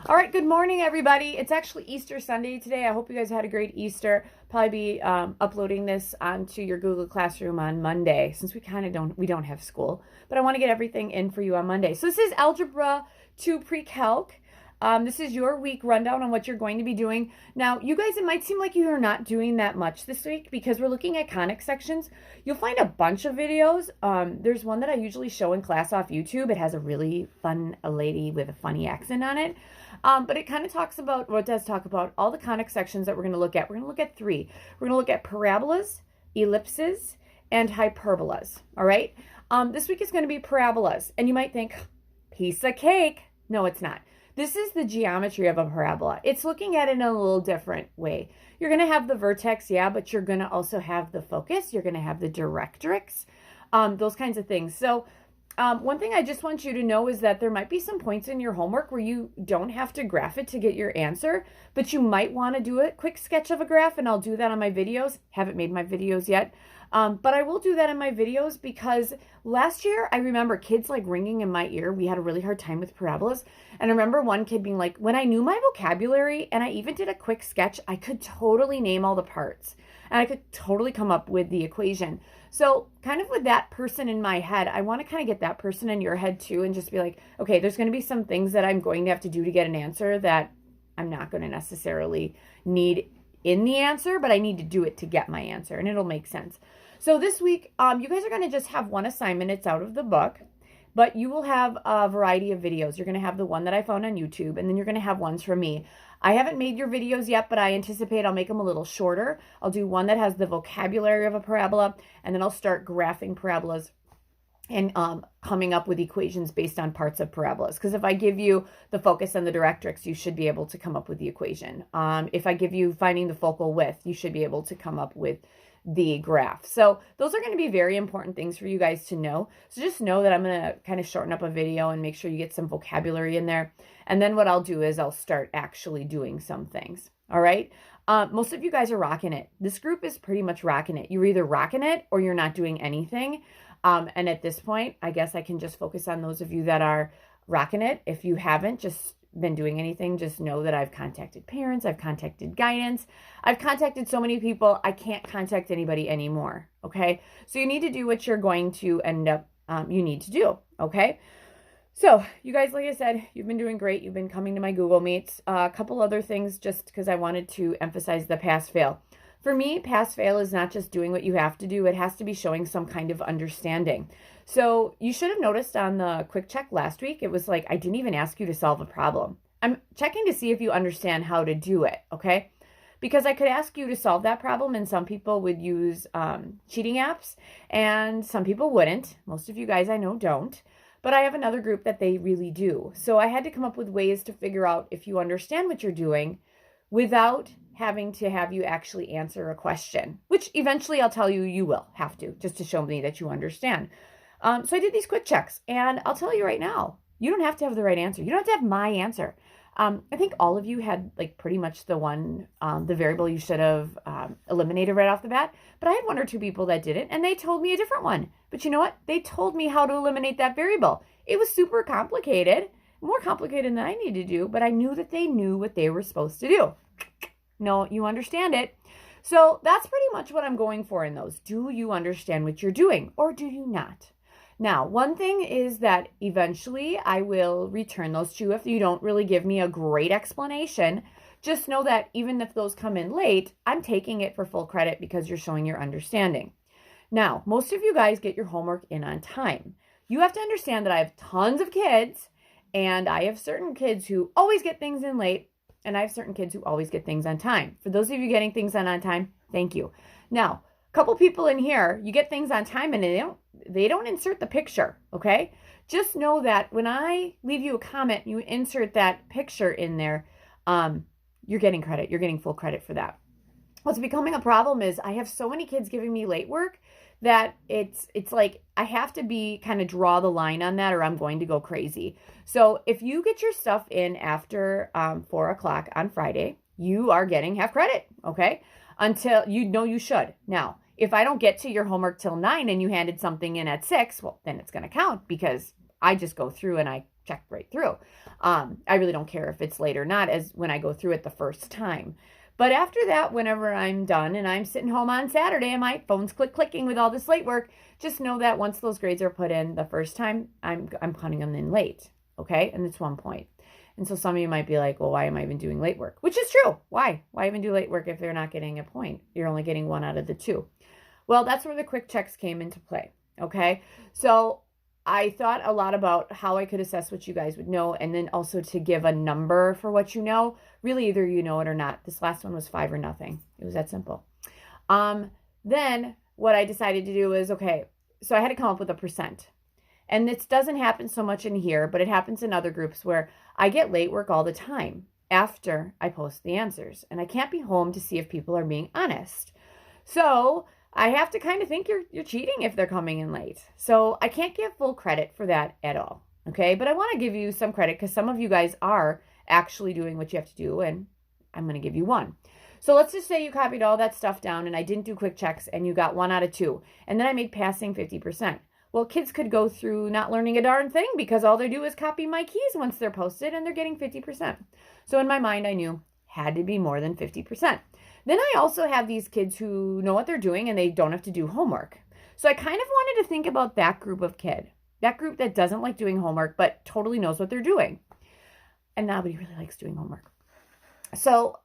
All right, good morning, everybody. It's actually Easter Sunday today. I hope you guys had a great Easter. Probably be uploading this onto your Google Classroom on Monday, since we don't have school. But I want to get everything in for you on Monday. So this is Algebra 2 PreCalc. This is your week rundown on what you're going to be doing. Now, you guys, it might seem like you are not doing that much this week because we're looking at conic sections. You'll find a bunch of videos. There's one that I usually show in class off YouTube. It has a really fun lady with a funny accent on it. But it kind of talks about, well, it does talk about all the conic sections that we're going to look at. We're going to look at three. We're going to look at parabolas, ellipses, and hyperbolas. All right. This week is going to be parabolas. And you might think, piece of cake. No, it's not. This is the geometry of a parabola. It's looking at it in a little different way. You're going to have the vertex, yeah, but you're going to also have the focus. You're going to have the directrix, those kinds of things. So one thing I just want you to know is that there might be some points in your homework where you don't have to graph it to get your answer, but you might want to do a quick sketch of a graph, and I'll do that on my videos. Haven't made my videos yet, but I will do that in my videos because last year I remember kids like ringing in my ear. We had a really hard time with parabolas, and I remember one kid being like, when I knew my vocabulary and I even did a quick sketch, I could totally name all the parts and I could totally come up with the equation. So kind of with that person in my head, I want to kind of get that person in your head too and just be like, okay, there's going to be some things that I'm going to have to do to get an answer that I'm not going to necessarily need in the answer, but I need to do it to get my answer and it'll make sense. So this week, you guys are going to just have one assignment. It's out of the book, but you will have a variety of videos. You're going to have the one that I found on YouTube, and then you're going to have ones from me. I haven't made your videos yet, but I anticipate I'll make them a little shorter. I'll do one that has the vocabulary of a parabola, and then I'll start graphing parabolas and coming up with equations based on parts of parabolas. Because if I give you the focus and the directrix, you should be able to come up with the equation. If I give you finding the focal width, you should be able to come up with the graph. So those are going to be very important things for you guys to know. So just know that I'm going to kind of shorten up a video and make sure you get some vocabulary in there. And then what I'll do is I'll start actually doing some things. All right. Most of you guys are rocking it. This group is pretty much rocking it. You're either rocking it or you're not doing anything. And at this point, I guess I can just focus on those of you that are rocking it. If you haven't just been doing anything, just know that I've contacted parents, I've contacted guidance, I've contacted so many people, I can't contact anybody anymore. Okay. So you need to do what you're going to end up, you need to do. Okay. So you guys, like I said, you've been doing great. You've been coming to my Google Meets. A couple other things just because I wanted to emphasize the pass fail. For me, pass fail is not just doing what you have to do. It has to be showing some kind of understanding. So you should have noticed on the quick check last week, it was like, I didn't even ask you to solve a problem. I'm checking to see if you understand how to do it. Okay. Because I could ask you to solve that problem, and some people would use cheating apps and some people wouldn't. Most of you guys I know don't. But I have another group that they really do. So I had to come up with ways to figure out if you understand what you're doing without having to have you actually answer a question, which eventually I'll tell you you will have to, just to show me that you understand. So I did these quick checks, and I'll tell you right now, you don't have to have the right answer. You don't have to have my answer. I think all of you had like pretty much the variable you should have eliminated right off the bat. But I had one or two people that did it, and they told me a different one. But you know what? They told me how to eliminate that variable. It was super complicated, more complicated than I needed to do, but I knew that they knew what they were supposed to do. No, you understand it. So that's pretty much what I'm going for in those. Do you understand what you're doing, or do you not? Now, one thing is that eventually I will return those to you if you don't really give me a great explanation. Just know that even if those come in late, I'm taking it for full credit because you're showing your understanding. Now, most of you guys get your homework in on time. You have to understand that I have tons of kids, and I have certain kids who always get things in late, and I have certain kids who always get things on time. For those of you getting things on time, thank you. Now, a couple people in here, you get things on time and they don't insert the picture, okay? Just know that when I leave you a comment, you insert that picture in there, you're getting credit. You're getting full credit for that. What's becoming a problem is I have so many kids giving me late work that it's like I have to be kind of draw the line on that or I'm going to go crazy. So if you get your stuff in after 4 o'clock on Friday, you are getting half credit, okay? Until you know you should. Now, if I don't get to your homework till 9 and you handed something in at 6, well, then it's going to count because I just go through and I check right through. I really don't care if it's late or not as when I go through it the first time. But after that, whenever I'm done and I'm sitting home on Saturday and my phone's clicking with all this late work, just know that once those grades are put in the first time, I'm putting them in late, okay? And it's 1 point. And so some of you might be like, well, why am I even doing late work? Which is true. Why? Why even do late work if they're not getting a point? You're only getting 1 out of the 2. Well, that's where the quick checks came into play, okay? So I thought a lot about how I could assess what you guys would know and then also to give a number for what you know. Really, either you know it or not. This last one was 5 or nothing. It was that simple. Then what I decided to do is, okay, so I had to come up with a percent. And this doesn't happen so much in here, but it happens in other groups where I get late work all the time after I post the answers. And I can't be home to see if people are being honest. So I have to kind of think you're cheating if they're coming in late. So I can't give full credit for that at all. Okay, but I want to give you some credit because some of you guys are actually doing what you have to do, and I'm going to give you 1. So let's just say you copied all that stuff down and I didn't do quick checks and you got 1 out of 2. And then I made passing 50%. Well, kids could go through not learning a darn thing because all they do is copy my keys once they're posted and they're getting 50%. So in my mind, I knew had to be more than 50%. Then I also have these kids who know what they're doing and they don't have to do homework. So I kind of wanted to think about that group of kid, that group that doesn't like doing homework but totally knows what they're doing. And nobody really likes doing homework. So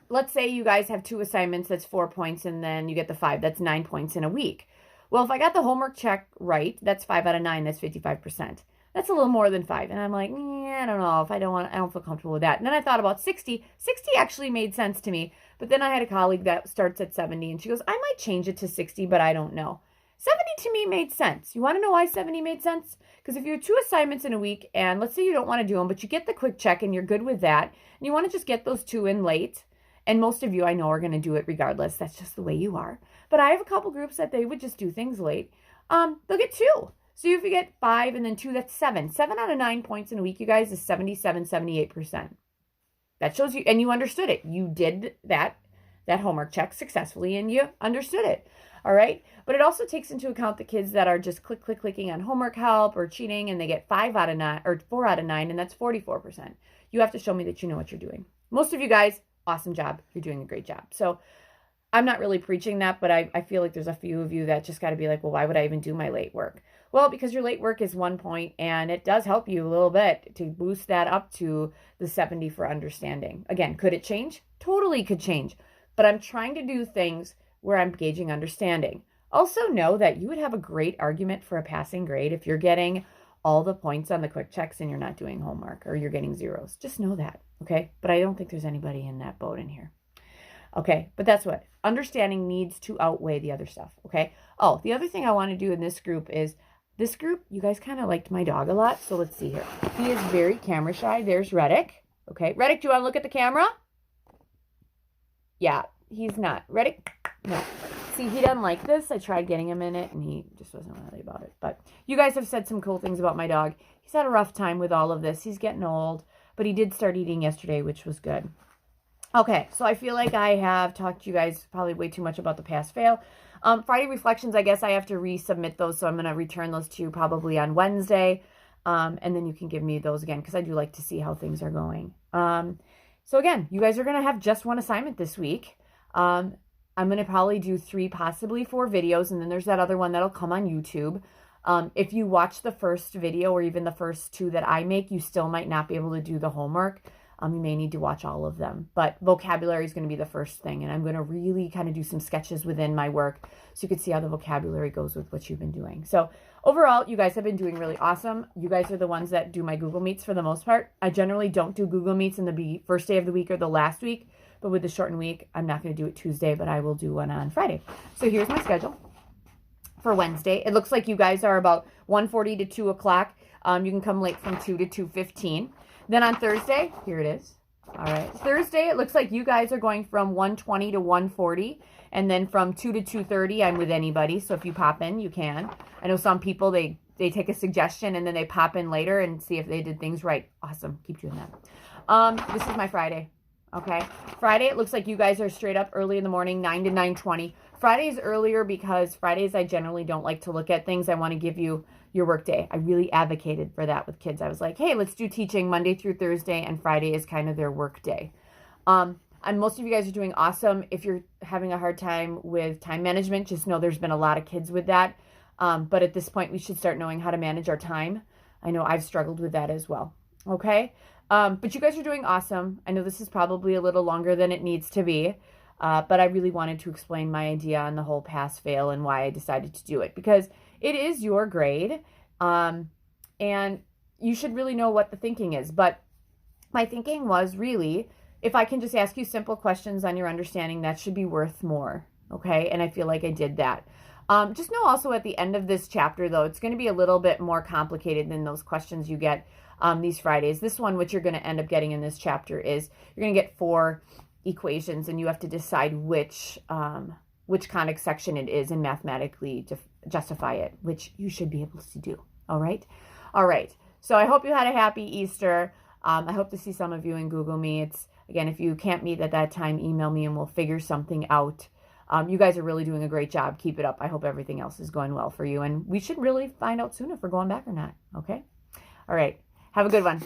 let's say you guys have 2 assignments, that's 4 points, and then you get the 5, that's 9 points in a week. Well, if I got the homework check right, that's 5 out of 9, that's 55%. That's a little more than 5. And I'm like, I don't know if I don't feel comfortable with that. And then I thought about 60. 60 actually made sense to me. But then I had a colleague that starts at 70 and she goes, I might change it to 60, but I don't know. 70 to me made sense. You want to know why 70 made sense? Because if you have 2 assignments in a week and let's say you don't want to do them, but you get the quick check and you're good with that and you want to just get those 2 in late, and most of you I know are going to do it regardless. That's just the way you are. But I have a couple groups that they would just do things late. They'll get 2. So if you get 5 and then 2, that's 7. 7 out of 9 points in a week, you guys, is 77, 78%. That shows you, and you understood it. You did that homework check successfully and you understood it. All right. But it also takes into account the kids that are just clicking on homework help or cheating and they get 5 out of 9 or 4 out of 9, and that's 44%. You have to show me that you know what you're doing. Most of you guys, awesome job. You're doing a great job. So I'm not really preaching that, but I feel like there's a few of you that just got to be like, well, why would I even do my late work? Well, because your late work is 1 point and it does help you a little bit to boost that up to the 70 for understanding. Again, could it change? Totally could change. But I'm trying to do things where I'm gauging understanding. Also know that you would have a great argument for a passing grade if you're getting all the points on the quick checks and you're not doing homework or you're getting zeros. Just know that, okay? But I don't think there's anybody in that boat in here. Okay, but that's what understanding needs to outweigh the other stuff, okay? Oh, the other thing I want to do in this group is this group, you guys kind of liked my dog a lot, so let's see here. He is very camera shy. There's Reddick. Okay, Reddick, do you want to look at the camera? Yeah, he's not. Reddick? No. See, he doesn't like this. I tried getting him in it, and he just wasn't really about it. But you guys have said some cool things about my dog. He's had a rough time with all of this. He's getting old, but he did start eating yesterday, which was good. Okay, so I feel like I have talked to you guys probably way too much about the pass-fail. Friday reflections, I guess I have to resubmit those, so I'm going to return those to you probably on Wednesday, and then you can give me those again, because I do like to see how things are going. So again, you guys are going to have just 1 assignment this week. I'm going to probably do 3, possibly 4 videos, and then there's that other one that'll come on YouTube. If you watch the first video or even the first 2 that I make, you still might not be able to do the homework. You may need to watch all of them, but vocabulary is going to be the first thing. And I'm going to really kind of do some sketches within my work so you can see how the vocabulary goes with what you've been doing. So overall, you guys have been doing really awesome. You guys are the ones that do my Google Meets for the most part. I generally don't do Google Meets in the first day of the week or the last week, but with the shortened week, I'm not going to do it Tuesday, but I will do one on Friday. So here's my schedule for Wednesday. It looks like you guys are about 1:40 to 2 o'clock. You can come late from 2 to 2:15. Then on Thursday, here it is. All right. Thursday, it looks like you guys are going from 1:20 to 1:40. And then from 2 to 2:30, I'm with anybody. So if you pop in, you can. I know some people, they take a suggestion and then they pop in later and see if they did things right. Awesome. Keep doing that. This is my Friday. Okay. Friday, it looks like you guys are straight up early in the morning, 9 to 9:20. Friday is earlier because Fridays I generally don't like to look at things. I want to give you your work day. I really advocated for that with kids. I was like, hey, let's do teaching Monday through Thursday, and Friday is kind of their work day. And most of you guys are doing awesome. If you're having a hard time with time management, just know there's been a lot of kids with that. But at this point, we should start knowing how to manage our time. I know I've struggled with that as well. Okay? But you guys are doing awesome. I know this is probably a little longer than it needs to be. But I really wanted to explain my idea on the whole pass-fail and why I decided to do it. Because it is your grade. And you should really know what the thinking is. But my thinking was really, if I can just ask you simple questions on your understanding, that should be worth more. Okay? And I feel like I did that. Just know also at the end of this chapter, though, it's going to be a little bit more complicated than those questions you get these Fridays. This one, what you're going to end up getting in this chapter is you're going to get 4 equations, and you have to decide which conic section it is and mathematically justify it, which you should be able to do. All right? All right. So I hope you had a happy Easter. I hope to see some of you in Google Meets. Again, if you can't meet at that time, email me and we'll figure something out. You guys are really doing a great job. Keep it up. I hope everything else is going well for you. And we should really find out soon if we're going back or not. Okay? All right. Have a good one.